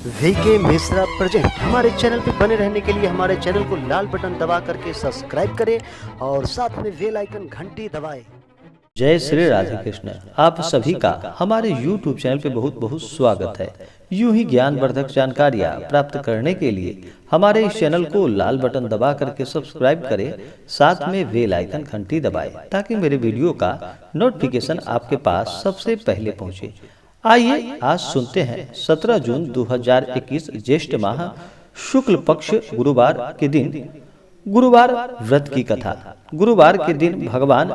VK Mishra present. हमारे channel पर बने रहने के लिए हमारे चैनल को लाल बटन दबा करके सब्सक्राइब करें और साथ में बेल आइकन घंटी दबाएं। जय श्री राधे कृष्ण। आप सभी का हमारे YouTube चैनल पे बहुत बहुत स्वागत है। यूं ही ज्ञानवर्धक जानकारियाँ प्राप्त करने के लिए हमारे इस चैनल को लाल बटन दबा करके सब्सक्राइब करें, साथ में बेल आइकन घंटी दबाएं ताकि मेरे वीडियो का नोटिफिकेशन आपके पास सबसे पहले पहुंचे। आइए आज सुनते हैं 17 जून 2021 ज्येष्ठ माह शुक्ल पक्ष गुरुवार के दिन गुरुवार व्रत की कथा। गुरुवार के दिन भगवान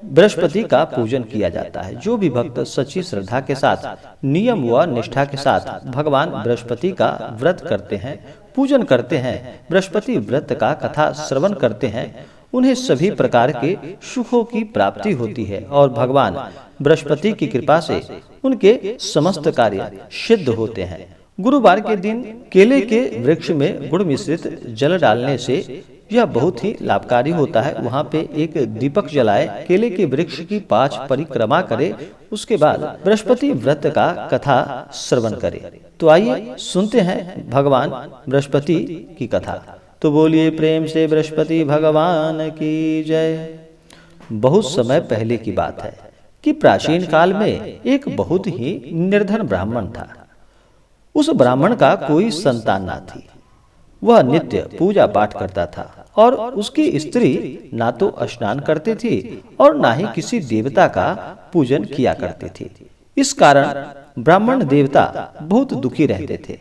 बृहस्पति का पूजन किया जाता है। जो भी भक्त सच्ची श्रद्धा के साथ नियम व निष्ठा के साथ भगवान बृहस्पति का व्रत करते हैं, पूजन करते हैं, बृहस्पति व्रत का कथा श्रवण करते हैं, उन्हें सभी प्रकार के सुखों की प्राप्ति होती है और भगवान बृहस्पति की कृपा से उनके समस्त कार्य सिद्ध होते हैं। गुरुवार के दिन केले के वृक्ष में गुड़ मिश्रित जल डालने से यह बहुत ही लाभकारी होता है। वहाँ पे एक दीपक जलाए, केले के वृक्ष की 5 परिक्रमा करे, उसके बाद बृहस्पति व्रत का कथा श्रवण करे। तो आइए सुनते हैं भगवान बृहस्पति की कथा। तो बोलिए प्रेम से बृहस्पति भगवान की जय। बहुत समय पहले की बात है कि प्राचीन काल में एक बहुत ही निर्धन ब्राह्मण था। उस ब्राह्मण का कोई संतान न थी। वह नित्य पूजा पाठ करता था और उसकी स्त्री ना तो स्नान करती थी और ना ही किसी देवता का पूजन किया करती थी। इस कारण ब्राह्मण देवता बहुत दुखी रहते थे।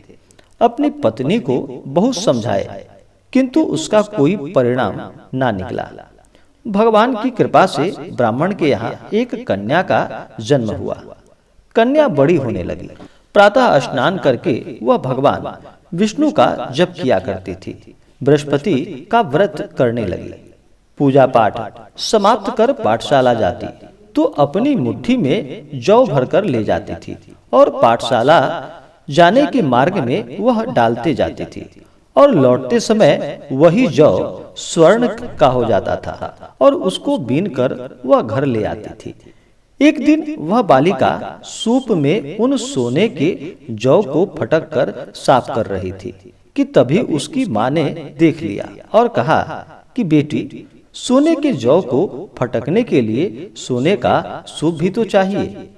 अपनी पत्नी को बहुत समझाए किंतु उसका कोई परिणाम ना निकला। भगवान की कृपा से ब्राह्मण के यहाँ एक कन्या का जन्म हुआ। कन्या बड़ी होने लगी। प्रातः स्नान करके वह भगवान विष्णु का जप किया करती थी। बृहस्पति का व्रत करने लगी। पूजा पाठ समाप्त कर पाठशाला जाती तो अपनी मुट्ठी में जौ भरकर ले जाती थी और पाठशाला जाने के मार्ग में वह डालते जाती थी और लौटते समय वही जौ स्वर्ण का हो जाता था और उसको बीन कर वह घर ले आती थी। एक दिन वह बालिका सूप में उन सोने के जौ को फटक कर साफ कर रही थी कि तभी उसकी माँ ने देख लिया और कहा कि बेटी, सोने के जौ को फटकने के लिए सोने का सूप भी तो चाहिए।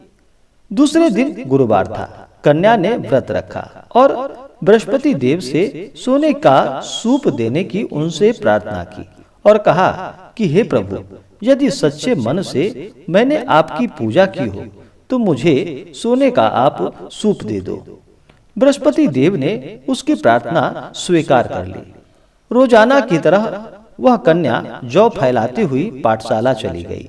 दूसरे दिन गुरुवार था। कन्या ने व्रत रखा और बृहस्पति देव से सोने का सूप देने की उनसे प्रार्थना की और कहा कि हे प्रभु, यदि सच्चे मन से मैंने आपकी पूजा की हो तो मुझे सोने का आप सूप दे दो। बृहस्पति देव ने उसकी प्रार्थना स्वीकार कर ली। रोजाना की तरह वह कन्या जौ फैलाती हुई पाठशाला चली गई।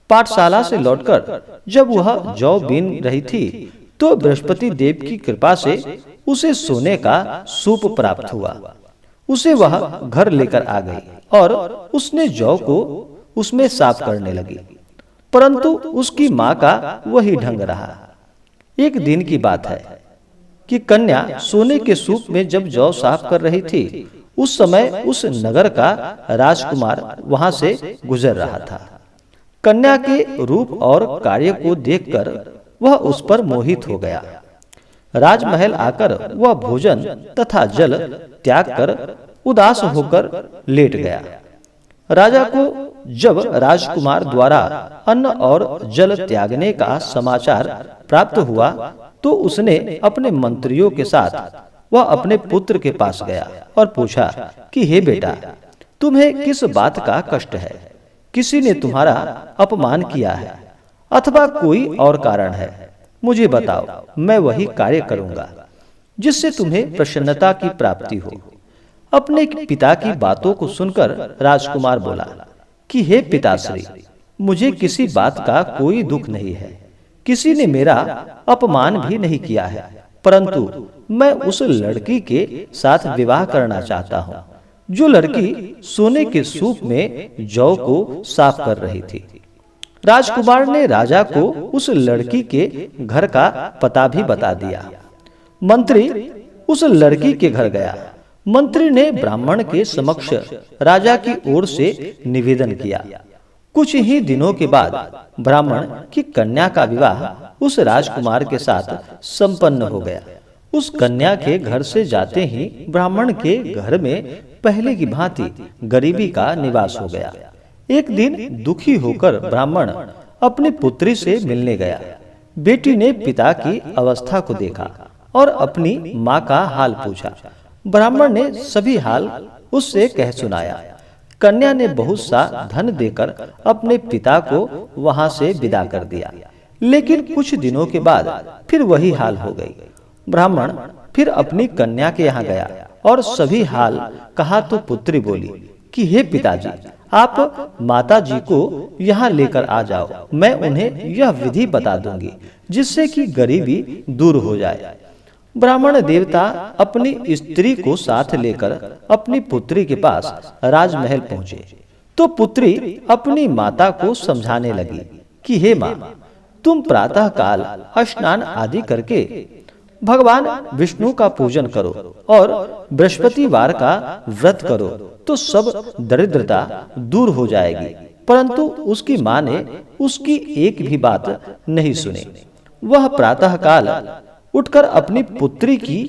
पाठशाला से लौटकर जब वह जौ बीन रही थी तो बृहस्पति देव की कृपा से उसे सोने का सूप प्राप्त हुआ। उसे वह घर लेकर आ गई और उसने जौ को उसमें साफ करने लगी, परंतु उसकी माँ का वही ढंग रहा। एक दिन की बात है कि कन्या सोने के सूप में जब जौ साफ कर रही थी, उस समय उस नगर का राजकुमार वहां से गुजर रहा था। कन्या के रूप और कार्य को देखकर वह उस पर मोहित हो गया। राजमहल आकर वह भोजन तथा जल त्याग कर उदास होकर लेट गया। राजा को जब राजकुमार द्वारा अन्न और जल त्यागने का समाचार प्राप्त हुआ तो उसने अपने मंत्रियों के साथ वह अपने पुत्र के पास गया और पूछा कि हे बेटा, तुम्हें किस बात का कष्ट है? किसी ने तुम्हारा अपमान किया है अथवा कोई और कारण है? मुझे बताओ, मैं वही कार्य करूंगा जिससे तुम्हें प्रसन्नता की प्राप्ति हो। अपने पिता की बातों को सुनकर राजकुमार बोला कि हे पिताश्री, मुझे किसी बात का कोई दुख नहीं है। किसी ने मेरा अपमान भी नहीं किया है, परंतु मैं उस लड़की के साथ विवाह करना चाहता हूँ जो लड़की सोने के सूप में जौ को साफ कर रही थी। राजकुमार ने राजा को उस लड़की के घर का पता भी बता दिया। मंत्री उस लड़की के घर गया। मंत्री ने ब्राह्मण के समक्ष राजा की ओर से निवेदन किया। कुछ ही दिनों के बाद ब्राह्मण की कन्या का विवाह उस राजकुमार के साथ संपन्न हो गया। उस कन्या के घर से जाते ही ब्राह्मण के घर में पहले की भांति गरीबी का निवास हो गया। एक दिन दुखी होकर ब्राह्मण अपनी पुत्री से मिलने गया। बेटी ने पिता की अवस्था को देखा और अपनी माँ का हाल पूछा। ब्राह्मण ने सभी हाल उससे कह सुनाया। कन्या ने बहुत सा धन देकर अपने पिता को वहां से विदा कर दिया, लेकिन कुछ दिनों के बाद फिर वही हाल हो गई। ब्राह्मण फिर अपनी कन्या के यहाँ गया और सभी हाल कहा तो पुत्री बोली कि हे पिताजी, आप माता जी को यहाँ लेकर आ जाओ, मैं उन्हें यह विधि बता दूंगी जिससे कि गरीबी दूर हो जाए। ब्राह्मण देवता अपनी स्त्री को साथ लेकर अपनी पुत्री के पास राजमहल पहुँचे तो पुत्री अपनी माता को समझाने लगी कि हे माँ, तुम प्रातः काल स्नान आदि करके भगवान विष्णु का पूजन करो और बृहस्पतिवार का व्रत करो तो सब दरिद्रता दूर हो जाएगी। परंतु उसकी माँ ने उसकी एक भी बात नहीं सुनी। वह प्रातः काल उठकर अपनी पुत्री की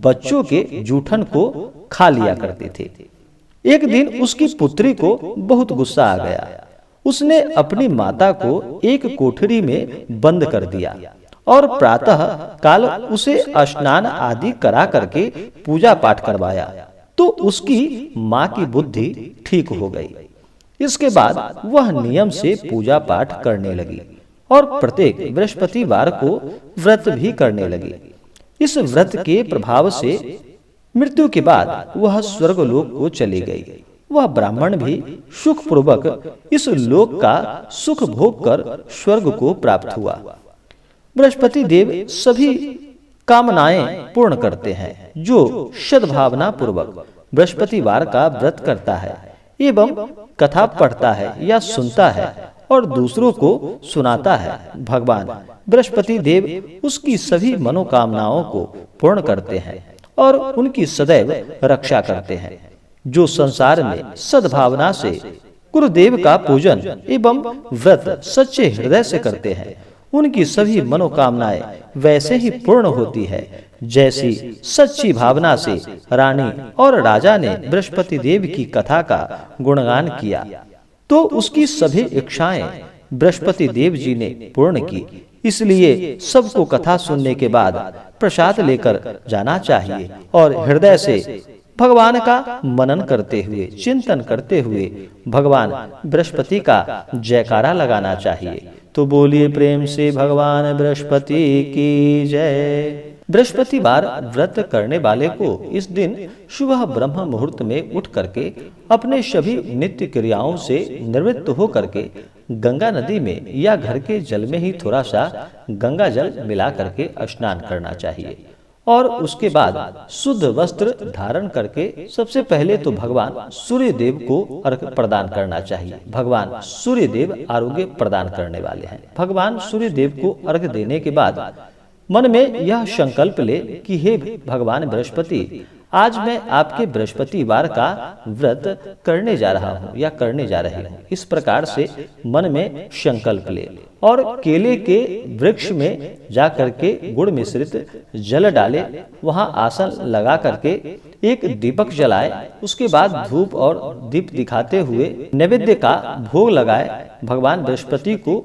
बच्चों के जूठन को खा लिया करते थे। एक दिन उसकी पुत्री को बहुत गुस्सा आ गया। उसने अपनी माता को एक कोठरी में बंद कर दिया और प्रातः काल उसे स्नान आदि करा करके पूजा पाठ करवाया तो उसकी माँ की बुद्धि ठीक हो गई। इसके बाद वह नियम से पूजा पाठ करने लगी और प्रत्येक बृहस्पतिवार को व्रत भी करने लगी। इस व्रत के प्रभाव से मृत्यु के बाद वह स्वर्गलोक को चली गई। वह ब्राह्मण भी सुख पूर्वक इस लोक का सुख भोग कर स्वर्ग को प्राप्त हुआ। बृहस्पति देव सभी कामनाएं पूर्ण करते हैं जो सद्भावना पूर्वक बृहस्पतिवार का व्रत करता है एवं कथा पढ़ता है या सुनता है और दूसरों को सुनाता है। भगवान बृहस्पति देव उसकी सभी मनोकामनाओं को पूर्ण करते हैं और उनकी सदैव रक्षा करते हैं। जो संसार में सद्भावना से गुरुदेव का पूजन एवं व्रत सच्चे हृदय से करते हैं, उनकी सभी मनोकामनाएं वैसे ही पूर्ण होती है जैसी सच्ची भावना से रानी और राजा ने बृहस्पति देव की कथा का गुणगान किया तो उसकी सभी इच्छाएं बृहस्पति देव जी ने पूर्ण की। इसलिए सबको कथा सुनने के बाद प्रसाद लेकर जाना चाहिए और हृदय से भगवान का मनन करते हुए चिंतन करते हुए भगवान बृहस्पति का जयकारा लगाना चाहिए। तो बोलिए प्रेम से भगवान बृहस्पति की जय। बृहस्पतिवार व्रत करने वाले को इस दिन सुबह ब्रह्म मुहूर्त में उठ करके अपने सभी नित्य क्रियाओं से निवृत्त हो करके गंगा नदी में या घर के जल में ही थोड़ा सा गंगा जल मिला करके स्नान करना चाहिए और उसके बाद शुद्ध वस्त्र धारण करके सबसे पहले तो भगवान सूर्य देव को अर्घ्य प्रदान करना चाहिए। भगवान सूर्य देव आरोग्य प्रदान करने वाले हैं। भगवान सूर्य देव को अर्घ्य देने के बाद मन में यह संकल्प ले कि हे भगवान बृहस्पति, आज मैं आपके बृहस्पतिवार का व्रत करने जा रहा हूँ या करने जा रही हूँ। इस प्रकार से मन में संकल्प ले और केले के वृक्ष में जा करके गुड़ मिश्रित जल डाले, वहां आसन लगा करके एक दीपक जलाए, उसके बाद धूप और दीप दिखाते हुए नैवेद्य का भोग लगाए। भगवान बृहस्पति को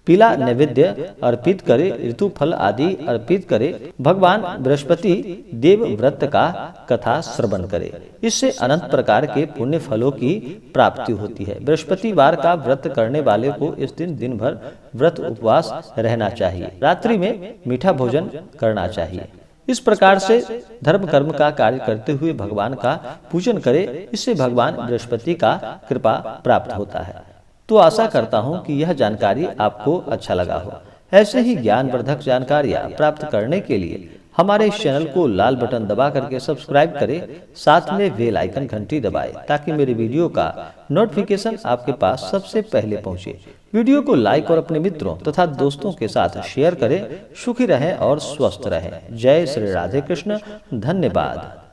पीला नैवेद्य अर्पित करे, ऋतु फल आदि अर्पित करे। भगवान बृहस्पति देव व्रत का कथा श्रवण करे। इससे अनंत प्रकार के पुण्य फलों की प्राप्ति होती है। बृहस्पतिवार का व्रत करने वाले को इस दिन दिन भर व्रत उपवास रहना चाहिए। रात्रि में मीठा भोजन करना चाहिए। इस प्रकार से धर्म कर्म का कार्य करते हुए भगवान का पूजन करे। इससे भगवान बृहस्पति का कृपा प्राप्त होता है। तो आशा करता हूं कि यह जानकारी आपको अच्छा लगा हो। ऐसे ही ज्ञानवर्धक जानकारियां प्राप्त करने के लिए हमारे इस चैनल को लाल बटन दबा करके सब्सक्राइब करें, साथ में बेल आइकन घंटी दबाएं ताकि मेरे वीडियो का नोटिफिकेशन आपके पास सबसे पहले पहुंचे। वीडियो को लाइक और अपने मित्रों तथा दोस्तों के साथ शेयर करें। सुखी रहें और स्वस्थ रहें। जय श्री राधे कृष्ण। धन्यवाद।